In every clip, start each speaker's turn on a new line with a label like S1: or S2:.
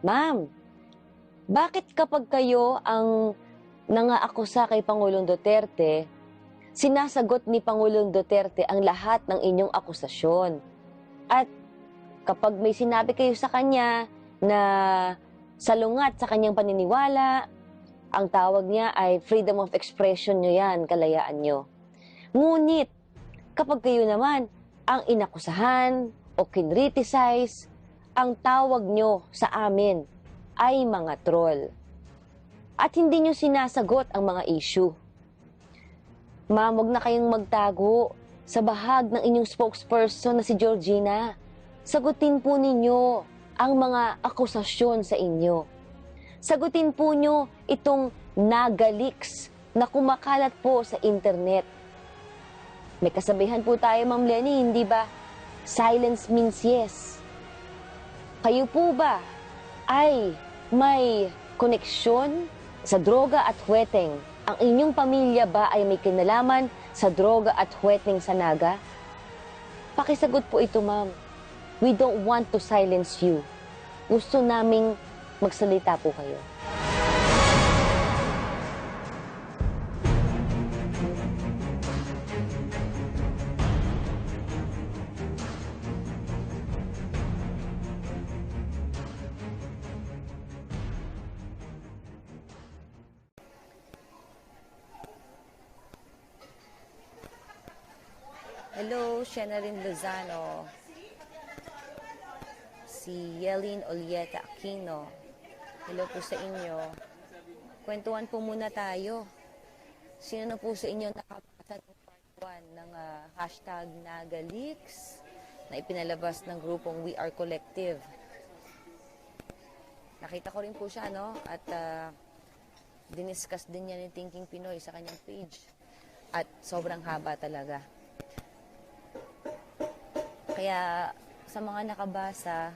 S1: Ma'am, bakit kapag kayo ang nangaakusa kay Pangulong Duterte, sinasagot ni Pangulong Duterte ang lahat ng inyong akusasyon? At kapag may sinabi kayo sa kanya na salungat sa kanyang paniniwala, ang tawag niya ay freedom of expression nyo yan, kalayaan nyo. Ngunit, kapag kayo naman ang inakusahan o kinriticize, ang tawag nyo sa amin ay mga troll. At hindi nyo sinasagot ang mga issue. Ma'am, huwag na kayong magtago sa bahag ng inyong spokesperson na si Georgina. Sagutin po ninyo ang mga akusasyon sa inyo. Sagutin po nyo itong nagaliks na kumakalat po sa internet. May kasabihan po tayo, Ma'am Lenny, hindi ba? Silence means yes. Kayo po ba ay may koneksyon sa droga at huweteng? Ang inyong pamilya ba ay may kinalaman sa droga at huweteng sa Naga? Pakisagot po ito, ma'am. We don't want to silence you. Gusto naming magsalita po kayo.
S2: Hello, Shenarin Lozano. Si Yelin Olieta Aquino. Hello po sa inyo. Kwentuhan po muna tayo. Sino na po sa inyo nakabasa ng part 1 ng hashtag Nagaleaks na ipinalabas ng grupong We Are Collective? Nakita ko rin po siya, no? At diniscuss din niya ni Thinking Pinoy sa kanyang page. At sobrang haba talaga. Kaya sa mga nakabasa,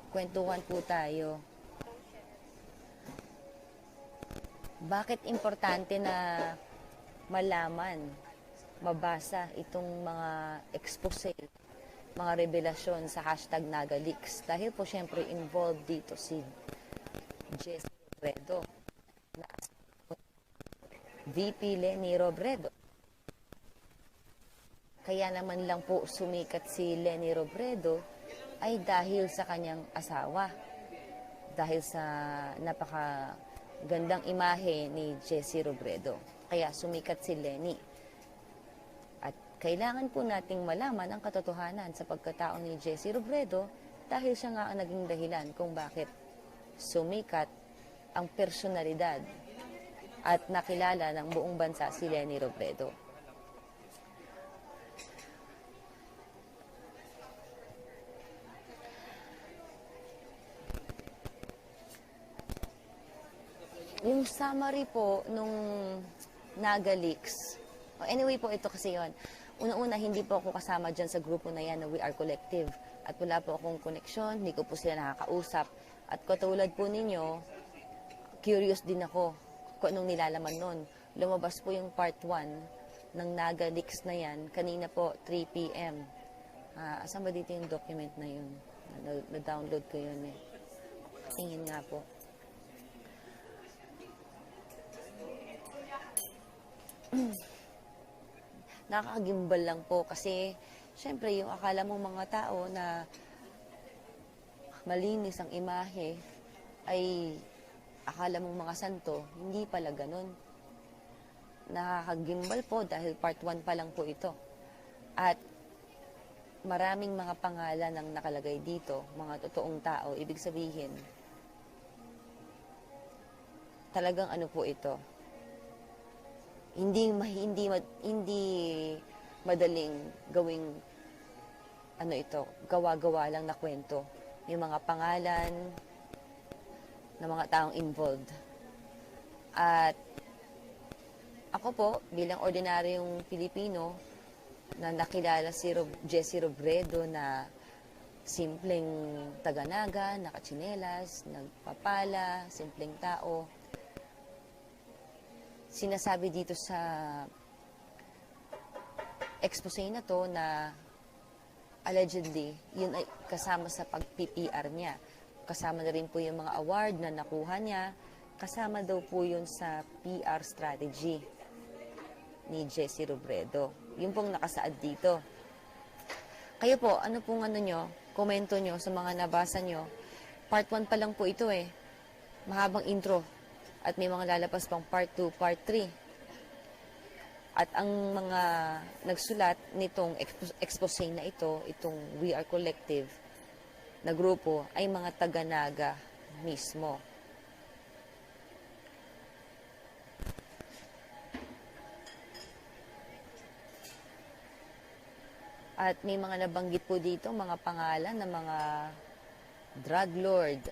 S2: kwentuhan po tayo. Bakit importante na malaman, mabasa itong mga expose, mga revelasyon sa hashtag Nagaleaks? Dahil po syempre involved dito si Jessie Robredo, na VP Leni Robredo. Kaya naman lang po sumikat si Leni Robredo ay dahil sa kanyang asawa. Dahil sa napakagandang imahe ni Jessie Robredo. Kaya sumikat si Leni. At kailangan po nating malaman ang katotohanan sa pagkatao ni Jessie Robredo dahil siya nga ang naging dahilan kung bakit sumikat ang personalidad at nakilala ng buong bansa si Leni Robredo. Yung summary po nung Nagaleaks, anyway po ito kasi yon. Una-una, hindi po ako kasama dyan sa grupo na yan na We Are Collective. At wala po akong koneksyon, hindi ko po sila nakakausap. At katulad po ninyo, curious din ako kung anong nilalaman nun. Lumabas po yung part 1 ng Nagaleaks na yan, kanina po 3 p.m. Asan ba dito yung document na yun? Na-download ko yun eh. Tingin nga po. Nakakagimbal lang po kasi syempre yung akala mong mga tao na malinis ang imahe ay akala mong mga santo, hindi pala ganun. Nakakagimbal po dahil part 1 pa lang po ito. At maraming mga pangalan ang nakalagay dito, mga totoong tao, ibig sabihin talagang ano po ito, hindi madaling gawing ano ito, gawa-gawa lang na kwento. Yung mga pangalan ng mga taong involved. At ako po, bilang ordinaryong Pilipino na nakilala si Jessie Robredo na simpleng taga-Naga, nakatsinelas, nagpapala, simpleng tao, sinasabi dito sa expose na to na allegedly, yun ay kasama sa pag-PPR niya. Kasama na rin po yung mga award na nakuha niya. Kasama daw po yun sa PR strategy ni Jessie Robredo. Yun pong nakasaad dito. Kayo po, ano pong ano nyo, komento nyo sa mga nabasa nyo? Part 1 pa lang po ito eh. Mahabang intro. At may mga lalabas pang part 2, part 3. At ang mga nagsulat nitong expose na ito, itong We Are Collective na grupo, ay mga taga-Naga mismo. At may mga nabanggit po dito, mga pangalan ng mga drug lord.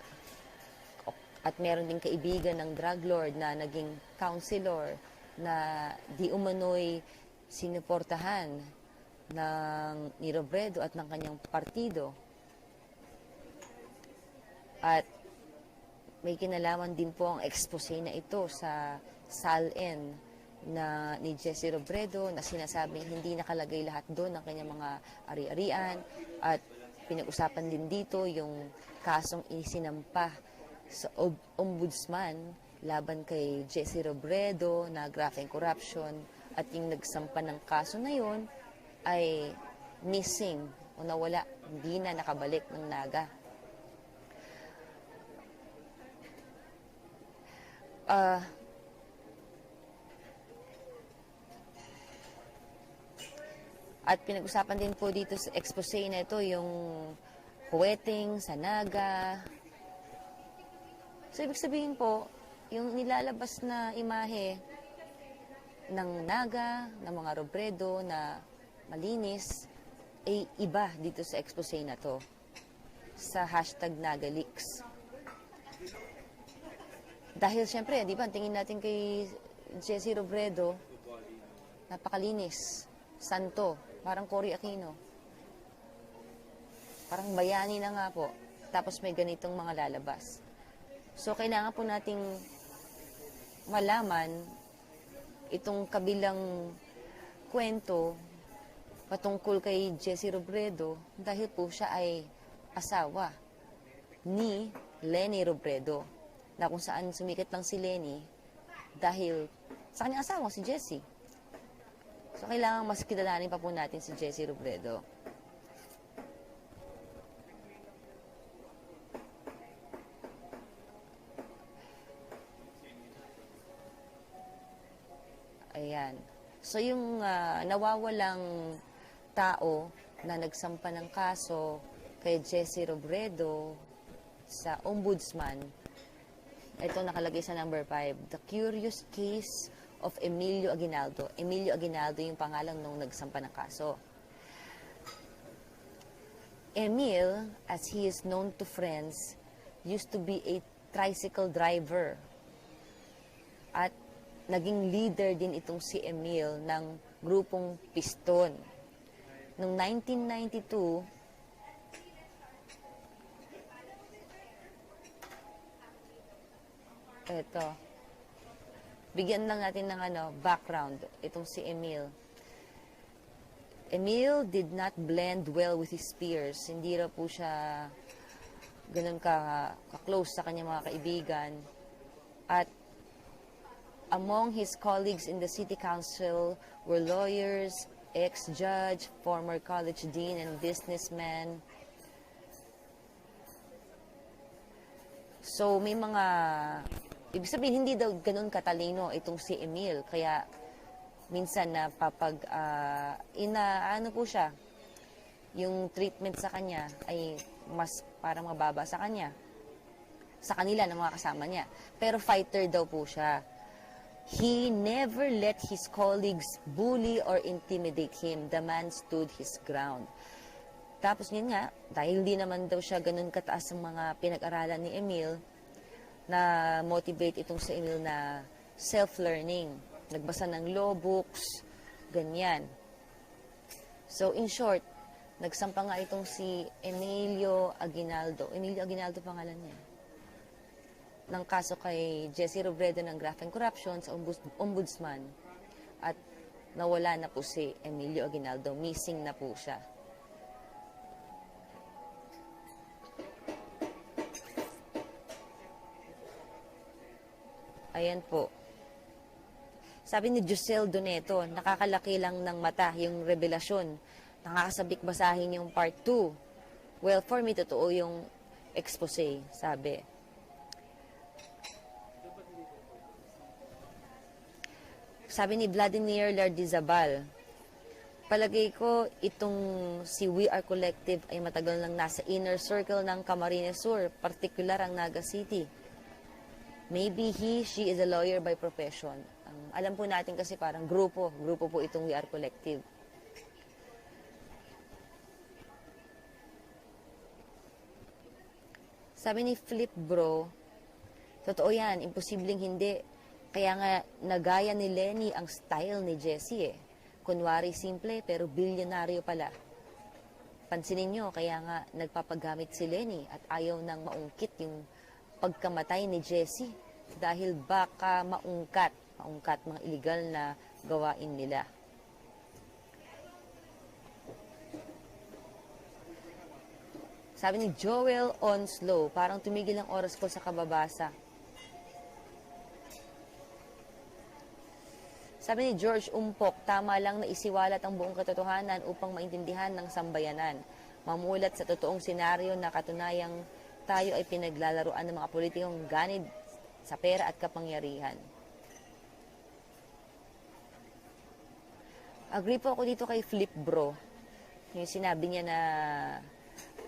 S2: At meron din kaibigan ng drug lord na naging counselor na di umano'y sinuportahan ni Robredo at ng kanyang partido. At may kinalaman din po ang expose na ito sa SALN na ni Jessie Robredo na sinasabing hindi nakalagay lahat doon ng kanyang mga ari-arian at pinag-usapan din dito yung kasong isinampa sa ombudsman laban kay Jessie Robredo na graft and corruption at yung nagsampa ng kaso na yun ay missing o nawala, hindi na nakabalik ng Naga. At pinag-usapan din po dito sa expose na ito yung wedding sa Naga. So, ibig sabihin po, yung nilalabas na imahe ng Naga, ng mga Robredo na malinis, ay iba dito sa expose na to. Sa hashtag NagaLeaks. Dahil syempre, di ba, tingin natin kay Jessie Robredo, napakalinis, santo, parang Cory Aquino. Parang bayani na nga po. Tapos may ganitong mga lalabas. So, kailangan po nating malaman itong kabilang kwento patungkol kay Jessie Robredo dahil po siya ay asawa ni Leni Robredo na kung saan sumikat lang si Leni dahil sa kanyang asawa si Jessie. So, kailangan mas kilalanin pa po natin si Jessie Robredo. Ayan. So, yung nawawalang tao na nagsampa ng kaso kay Jessie Robredo sa ombudsman, ito nakalagay sa number 5, The Curious Case of Emilio Aguinaldo. Emilio Aguinaldo yung pangalan nung nagsampa ng kaso. Emil, as he is known to friends, used to be a tricycle driver. At naging leader din itong si Emil ng grupong Piston. Noong 1992, eto, bigyan lang natin ng background, itong si Emil. Emil did not blend well with his peers. Hindi raw po siya ganun ka-close sa kanyang mga kaibigan. At among his colleagues in the city council were lawyers, ex-judge, former college dean, and businessmen. So, may mga... Ibig sabihin, hindi daw ganun katalino itong si Emil. Kaya, minsan na ano po siya, yung treatment sa kanya ay mas parang mababa sa kanya. Sa kanila, ng mga kasama niya. Pero fighter daw po siya. He never let his colleagues bully or intimidate him. The man stood his ground. Tapos yun nga, dahil hindi naman daw siya ganun kataas ang mga pinag-aralan ni Emil, na motivate itong si Emil na self-learning. Nagbasa ng law books, ganyan. So in short, nagsampa nga itong si Emilio Aguinaldo. Emilio Aguinaldo pangalan niya. Ng kaso kay Jessie Robredo ng graft and corruption sa ombudsman. At nawala na po si Emilio Aguinaldo. Missing na po siya. Ayan po. Sabi ni Giselle Doneto, nakakalaki lang ng mata yung revelasyon. Nakakasabik basahin yung part 2. Well, for me, totoo yung expose, sabi. Sabi ni Vladimir Lardizabal, palagay ko itong si We Are Collective ay matagal nang nasa inner circle ng Camarines Sur, partikular ang Naga City. Maybe she is a lawyer by profession. Alam po natin kasi parang grupo po itong We Are Collective. Sabi ni Flip Bro, totoo yan, imposibleng hindi. Kaya nga nagaya ni Lenny ang style ni Jessie eh. Kunwari simple pero bilyonaryo pala. Pansinin nyo, kaya nga nagpapagamit si Lenny at ayaw nang maungkit yung pagkamatay ni Jessie dahil baka maungkat mga illegal na gawain nila. Sabi ni Joel Onslow, parang tumigil ang oras ko sa kababasa. Sabi ni George Umpok, tama lang na isiwalat ang buong katotohanan upang maintindihan ng sambayanan. Mamulat sa totoong senaryo na katunayang tayo ay pinaglalaruan ng mga politikong ganid sa pera at kapangyarihan. Agree po ako dito kay Flip Bro. Yung sinabi niya na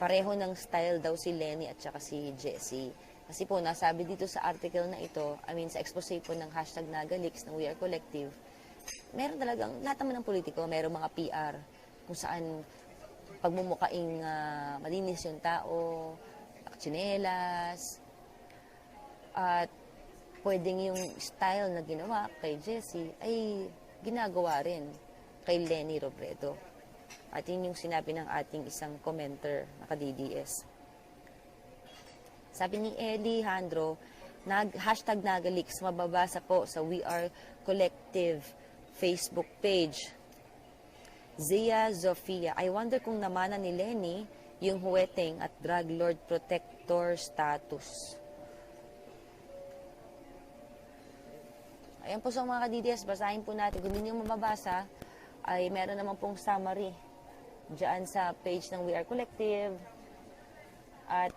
S2: pareho ng style daw si Lenny at saka si Jessie. Kasi po, nasabi dito sa article na ito, sa expose po ng hashtag Nagalix ng We Are Collective, meron talagang, lahat naman ng politiko, merong mga PR, kung saan pagmumukaing malinis yung tao, tsinelas, at pwedeng yung style na ginawa kay Jessie ay ginagawa rin kay Lenny Robredo. At yun yung sinabi ng ating isang commenter na ka-DDS. Sabi ni Eli Handro, hashtag Nagalix, mababasa po sa We Are Collective Facebook page. Zia Zofia, I wonder kung namana ni Lenny yung huweteng at drug lord protector status. Ayan po sa mga ka-DDS, basahin po natin. Kung hindi nyo mababasa, ay meron naman pong summary dyan sa page ng We Are Collective. At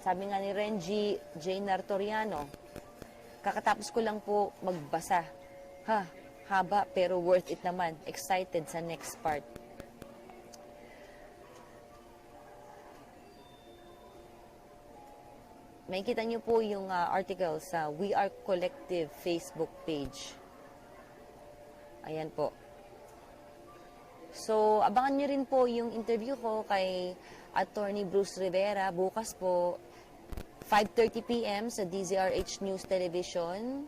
S2: sabi nga ni Renji J. Nartoriano, kakatapos ko lang po magbasa. Haba pero worth it naman. Excited sa next part. May kita nyo po yung article sa We Are Collective Facebook page. Ayan po. So, abangan nyo rin po yung interview ko kay Attorney Bruce Rivera bukas po 5:30 p.m. sa DZRH News Television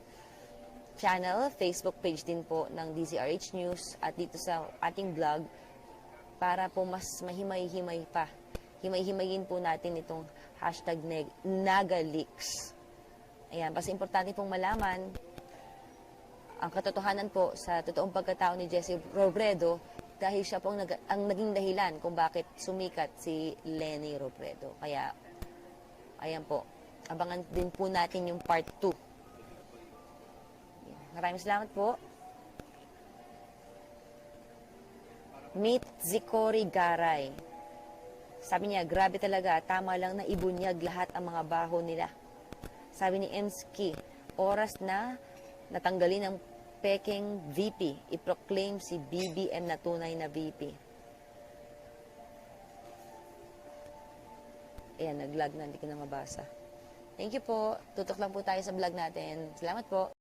S2: channel, Facebook page din po ng DZRH News at dito sa ating blog para po mas mahimay-himay pa. Himay-himayin po natin itong hashtag Nagalix. Ayan, kasi importante pong malaman ang katotohanan po sa totoong pagkatao ni Jessie Robredo dahil siya po ang naging dahilan kung bakit sumikat si Lenny Robredo. Kaya, ayan po, abangan din po natin yung part 2. Maraming salamat po. Meet Zicori Garay. Sabi niya, grabe talaga, tama lang na ibunyag lahat ang mga baho nila. Sabi ni Emski, oras na natanggalin ang peking VP, i-proclaim si BBM na tunay na VP. Ayan, nag-lag na, hindi ko na mabasa. Thank you po. Tutok lang po tayo sa vlog natin. Salamat po.